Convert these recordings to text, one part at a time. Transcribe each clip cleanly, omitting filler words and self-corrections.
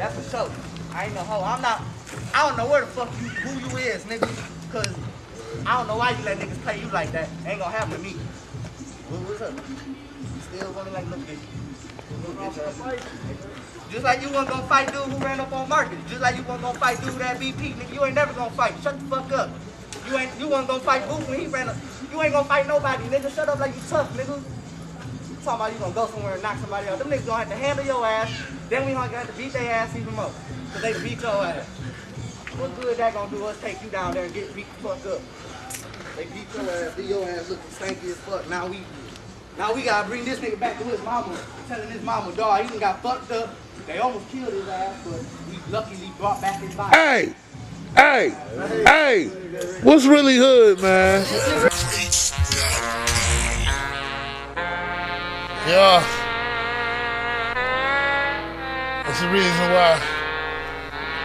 That's for sure. I ain't no hoe. I don't know where the fuck who you is, nigga. Cause I don't know why you let niggas play you like that. Ain't gonna happen to me. What's up? Still running like little bitch. Just like you wasn't gonna fight dude who ran up on market. Just like you wasn't gonna fight dude that BP, nigga. You ain't never gonna fight. Shut the fuck up. You wasn't gonna fight Booth when he ran up. You ain't gonna fight nobody, nigga. Shut up like you tough, nigga. Talking about you gonna go somewhere and knock somebody out. Them niggas gonna have to handle your ass. Then we gonna have to beat their ass even more. Cause they beat your ass. What good that gonna do us take you down there and get beat the fuck up? They beat your ass, leave your ass looking stanky as fuck. Now we gotta bring this nigga back to his mama. Telling his mama, dog, he done got fucked up. They almost killed his ass, but we luckily brought back his body. Hey, what's really hood, man? Yeah, that's the reason why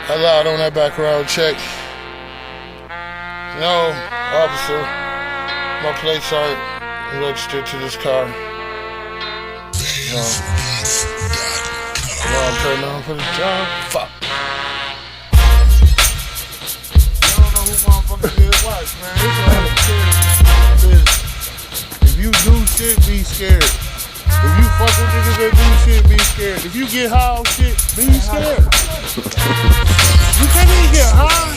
I lied on that background check. No, officer, my plates aren't registered to this car. No, I'm turning on for the job. Fuck. Motherfucker did watch, man. If you do shit, be scared. If you fuck with niggas that do shit, be scared. If you get high on shit, be scared. You can't even get high.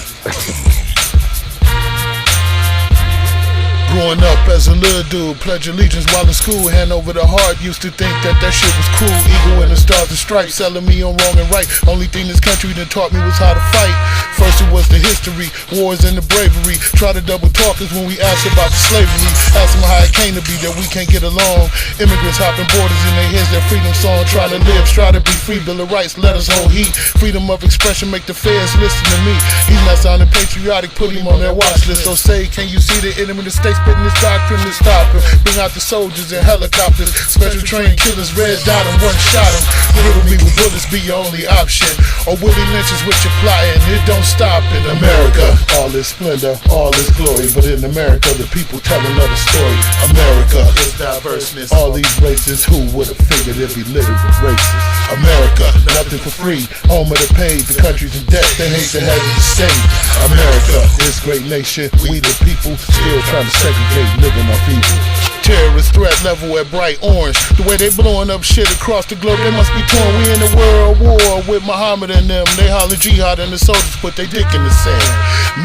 Growing up as a little dude, pledge allegiance while in school, hand over the heart, used to think that shit was cool. Eagle and the stars and stripes, selling me on wrong and right. Only thing this country done taught me was how to fight. First it was the history, wars and the bravery. Try to double talk us when we ask about the slavery. Ask them how it came to be that we can't get along. Immigrants hopping borders in their heads, their freedom song. Try to live, try to be free, Bill of Rights, let us hold heat. Freedom of expression, make the feds listen to me. He's not sounding patriotic, put him on their watch list. So say, can you see the enemy in the States spitting this doctrine to stop him? Bring out the soldiers in helicopters, special trained killers, red dot him, one shot him. Riddle me with bullets be your only option, or Willie Lynch is what you're plotting. It don't stop in America. All this splendor, all this glory, but in America the people tell another story. America is diverseness. All these races, who would have figured it'd be littered with races? America, nothing for free, home of the paid, the country's in debt, they hate the head of the state. America, this great nation, we the people, still trying to segregate, living off evil. Terrorist threat level at bright orange. The way they blowing up shit across the globe, they must be torn. We in a world war with Muhammad and them. They holler jihad and the soldiers put their dick in the sand.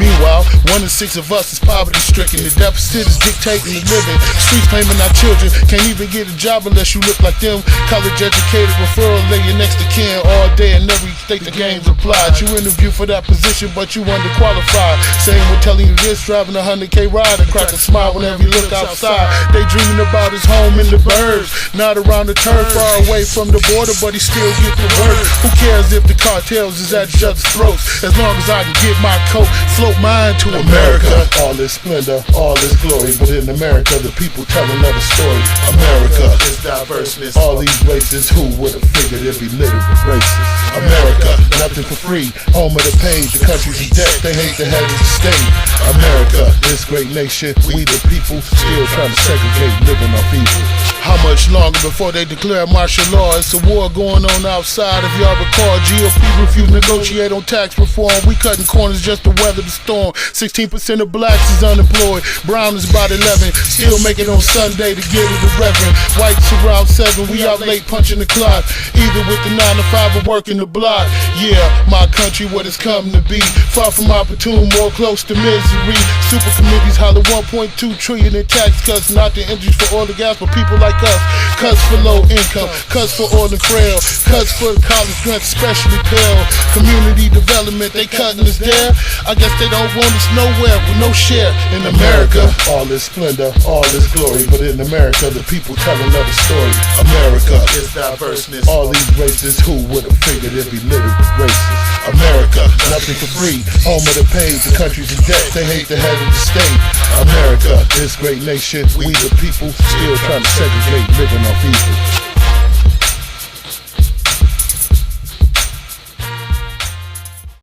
Meanwhile, 1 in 6 of us is poverty stricken. The deficit is dictating the living. Streets claiming our children can't even get a job unless you look like them. College educated referral laying next to kin all day and every state the game's applied. You interview for that position but you underqualified. Saying we're telling you this, driving a 100K ride and crack a smile whenever you look outside. They dreaming about his home in the burbs, not around the turf, far away from the border, but he still get to work. Who cares if the cartels is at each other's throats, as long as I can get my coat, float mine to America. All this splendor, all this glory, but in America the people tell another story. America is diverseness. All these races, who would have figured it'd be littered with races? America, nothing for free, home of the paid, the country's in debt, they hate the head of the state. America, this great nation, we the people, still trying to segregate, living off evil. How much longer before they declare martial law? It's a war going on outside. If y'all recall, GOP refused to negotiate on tax reform. We cutting corners just to weather the storm. 16% of blacks is unemployed. Brown is about 11. Still make it on Sunday to give it a reverend. Whites around 7. We out late punching the clock. Either with the 9 to 5 or working the block. Yeah, my country, what it's come to be. Far from opportune, more close to misery. Super committees holler 1.2 trillion in tax cuts. Not the industry for oil and gas, but people like us. Cuts for low income, cuts for oil and trail, cuts for the college grants, especially Pell. Community development, they cutting us there. I guess they don't want us nowhere with no share in America. All this splendor, all this glory, but in America the people tell another story. America is diverseness. All these races, who would have figured it'd be littered with races? America, nothing for free, home of the paid, the country's in debt, they hate the head of the state. America, this great nation, we the people, still trying to segregate, living off evil.